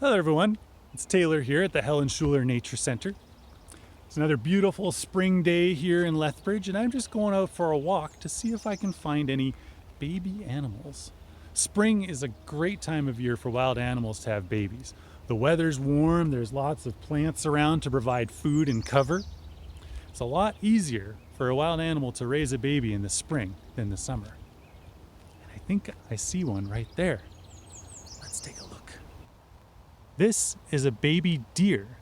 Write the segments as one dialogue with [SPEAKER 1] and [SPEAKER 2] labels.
[SPEAKER 1] Hello everyone, it's Taylor here at the Helen Schuler Nature Center. It's another beautiful spring day here in Lethbridge, and I'm just going out for a walk to see if I can find any baby animals. Spring is a great time of year for wild animals to have babies. The weather's warm, there's lots of plants around to provide food and cover. It's a lot easier for a wild animal to raise a baby in the spring than the summer. And I think I see one right there. Let's take a look. This is a baby deer.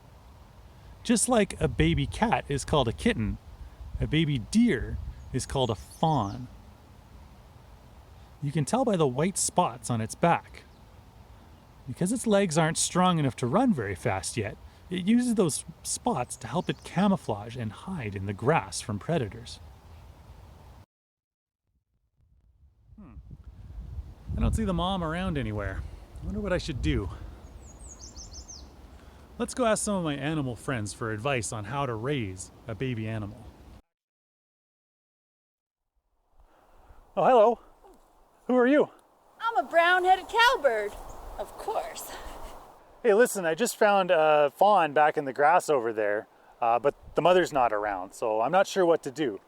[SPEAKER 1] Just like a baby cat is called a kitten, a baby deer is called a fawn. You can tell by the white spots on its back. Because its legs aren't strong enough to run very fast yet, it uses those spots to help it camouflage and hide in the grass from predators. I don't see the mom around anywhere. I wonder what I should do. Let's go ask some of my animal friends for advice on how to raise a baby animal. Oh, hello. Who are you?
[SPEAKER 2] I'm a brown-headed cowbird, of course.
[SPEAKER 1] Hey, listen, I just found a fawn back in the grass over there, but the mother's not around, so I'm not sure what to do.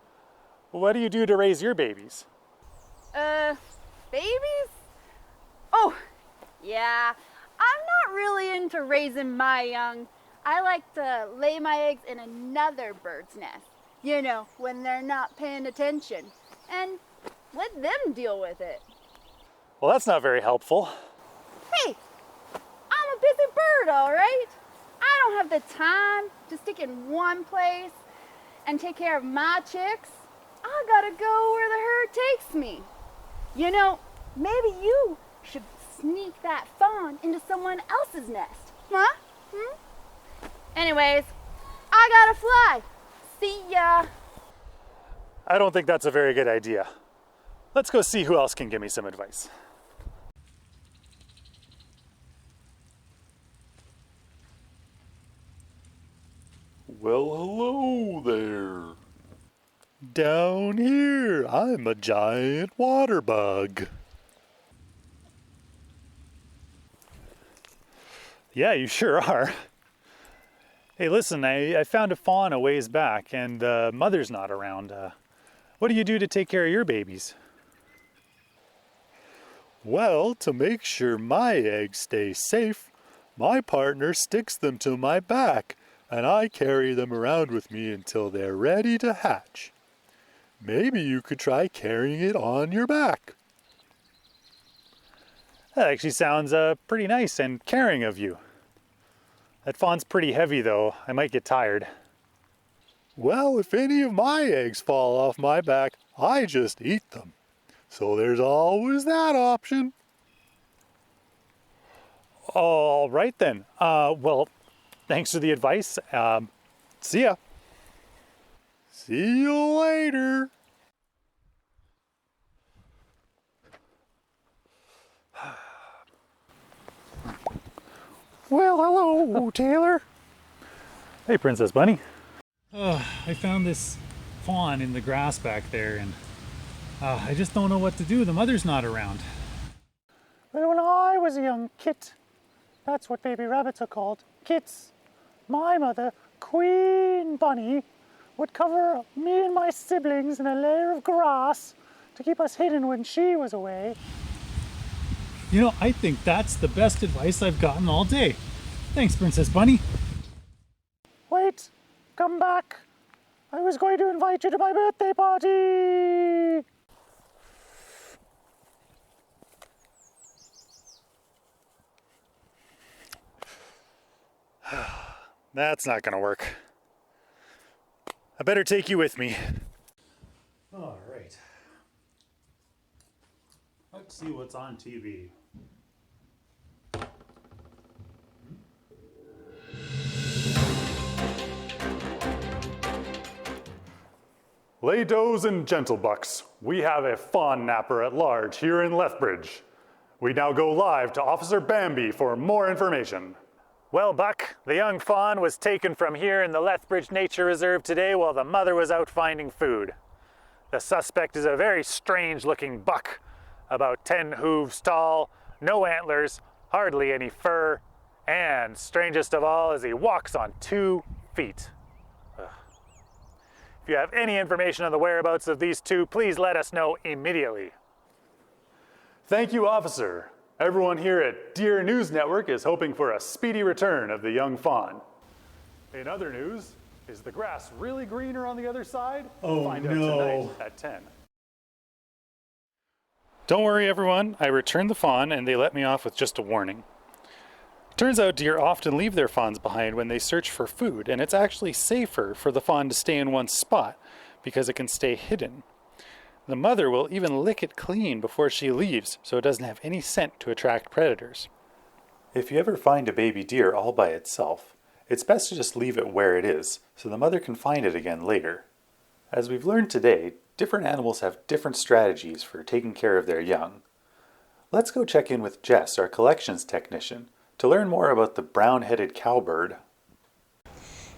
[SPEAKER 1] What do you do to raise your babies?
[SPEAKER 2] Babies? Oh, yeah. I'm not really into raising my young. I like to lay my eggs in another bird's nest. You know, when they're not paying attention. And let them deal with it.
[SPEAKER 1] Well, that's not very helpful.
[SPEAKER 2] Hey, I'm a busy bird, all right? I don't have the time to stick in one place and take care of my chicks. I gotta go where the herd takes me. You know, maybe you should sneak that fawn into someone else's nest. Huh? Anyways, I gotta fly. See ya.
[SPEAKER 1] I don't think that's a very good idea. Let's go see who else can give me some advice.
[SPEAKER 3] Well, hello there.
[SPEAKER 1] Down here, I'm a giant water bug. Yeah, you sure are. Hey, listen, I found a fawn a ways back, and the mother's not around. What do you do to take care of your babies?
[SPEAKER 3] Well, to make sure my eggs stay safe, my partner sticks them to my back, and I carry them around with me until they're ready to hatch. Maybe you could try carrying it on your back.
[SPEAKER 1] That actually sounds pretty nice and caring of you. That fawn's pretty heavy though. I might get tired.
[SPEAKER 3] Well, if any of my eggs fall off my back, I just eat them. So there's always that option.
[SPEAKER 1] All right then. Well, thanks for the advice. See ya.
[SPEAKER 3] See you later.
[SPEAKER 1] Well, hello, Taylor. Hey, Princess Bunny. I found this fawn in the grass back there, and I just don't know what to do. The mother's not around.
[SPEAKER 4] Well, when I was a young kit, that's what baby rabbits are called, kits, my mother, Queen Bunny, would cover me and my siblings in a layer of grass to keep us hidden when she was away.
[SPEAKER 1] You know, I think that's the best advice I've gotten all day. Thanks, Princess Bunny.
[SPEAKER 4] Wait, come back. I was going to invite you to my birthday party.
[SPEAKER 1] That's not gonna work. I better take you with me. All right. Let's see what's on TV.
[SPEAKER 3] Lay-does and gentlebucks, we have a fawn napper at large here in Lethbridge. We now go live to Officer Bambi for more information.
[SPEAKER 1] Well, Buck, the young fawn was taken from here in the Lethbridge Nature Reserve today while the mother was out finding food. The suspect is a very strange-looking buck, about 10 hooves tall, no antlers, hardly any fur,
[SPEAKER 3] And strangest of all is he walks on 2 feet. Ugh. If you have any information on the whereabouts of these two, please let us know immediately. Thank you, officer. Everyone here at Deer News Network is hoping for a speedy return of the young fawn. In other news, is the grass really greener on the other side?
[SPEAKER 1] Oh,
[SPEAKER 3] Find out
[SPEAKER 1] no.
[SPEAKER 3] tonight at 10. Don't worry, everyone. I returned the fawn and they let me off with just a warning. Turns out deer often leave their fawns behind when they search for food, and it's actually safer for the fawn to stay in one spot because it can stay hidden. The mother will even lick it clean before she leaves so it doesn't have any scent to attract predators. If you ever find a baby deer all by itself, it's best to just leave it where it is so the mother can find it again later. As we've learned today, different animals have different strategies for taking care of their young. Let's go check in with Jess, our collections technician, to learn more about the brown-headed cowbird.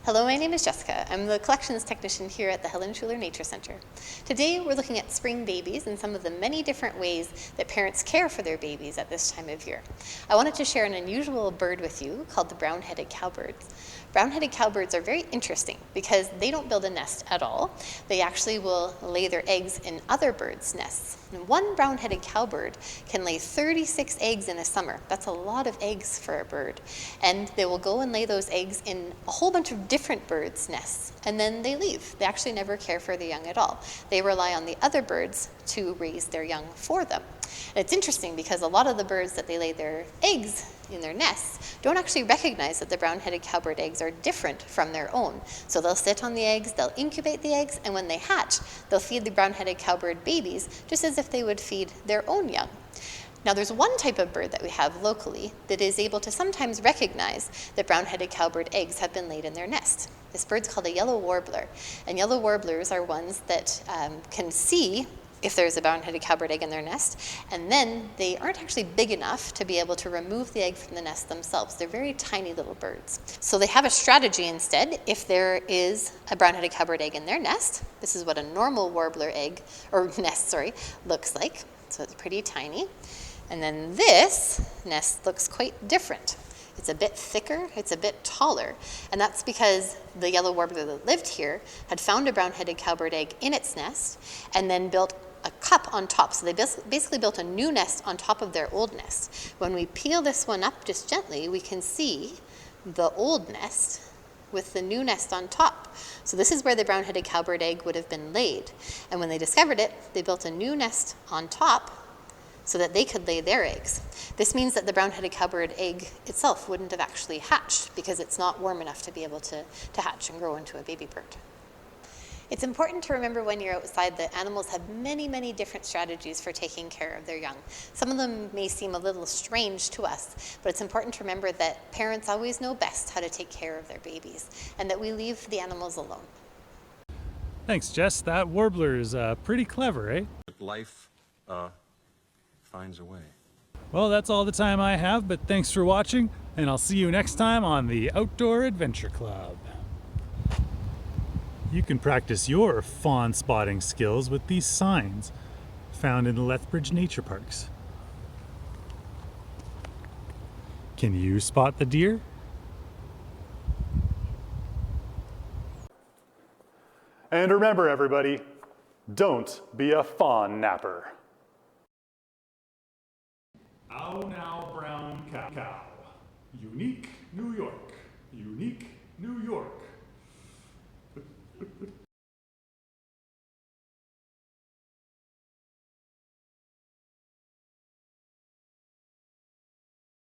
[SPEAKER 5] Hello, my name is Jessica. I'm the collections technician here at the Helen Schuler Nature Center. Today we're looking at spring babies and some of the many different ways that parents care for their babies at this time of year. I wanted to share an unusual bird with you called the brown-headed cowbirds. Brown-headed cowbirds are very interesting because they don't build a nest at all. They actually will lay their eggs in other birds' nests. And one brown-headed cowbird can lay 36 eggs in a summer. That's a lot of eggs for a bird. And they will go and lay those eggs in a whole bunch of different birds' nests, and then they leave. They actually never care for the young at all. They rely on the other birds to raise their young for them. And it's interesting because a lot of the birds that they lay their eggs in their nests don't actually recognize that the brown-headed cowbird eggs are different from their own. So they'll sit on the eggs, they'll incubate the eggs, and when they hatch, they'll feed the brown-headed cowbird babies just as if they would feed their own young. Now there's one type of bird that we have locally that is able to sometimes recognize that brown-headed cowbird eggs have been laid in their nest. This bird's called a yellow warbler, and yellow warblers are ones that can see if there's a brown-headed cowbird egg in their nest, and then they aren't actually big enough to be able to remove the egg from the nest themselves. They're very tiny little birds. So they have a strategy instead. If there is a brown-headed cowbird egg in their nest, this is what a normal warbler egg, or nest, looks like. So it's pretty tiny. And then this nest looks quite different. It's a bit thicker, it's a bit taller, and that's because the yellow warbler that lived here had found a brown-headed cowbird egg in its nest and then built a cup on top. So they basically built a new nest on top of their old nest. When we peel this one up just gently, we can see the old nest with the new nest on top. So this is where the brown-headed cowbird egg would have been laid. And when they discovered it, they built a new nest on top so that they could lay their eggs. This means that the brown-headed cowbird egg itself wouldn't have actually hatched because it's not warm enough to be able to hatch and grow into a baby bird. It's important to remember when you're outside that animals have many, many different strategies for taking care of their young. Some of them may seem a little strange to us, but it's important to remember that parents always know best how to take care of their babies and that we leave the animals alone.
[SPEAKER 1] Thanks, Jess. That warbler is pretty clever, eh?
[SPEAKER 6] Life finds a way.
[SPEAKER 1] Well, that's all the time I have, but thanks for watching, and I'll see you next time on the Outdoor Adventure Club. You can practice your fawn spotting skills with these signs found in the Lethbridge Nature Parks. Can you spot the deer?
[SPEAKER 3] And remember, everybody, don't be a fawn napper.
[SPEAKER 1] Ow now, brown cow. Unique New York. Unique New York.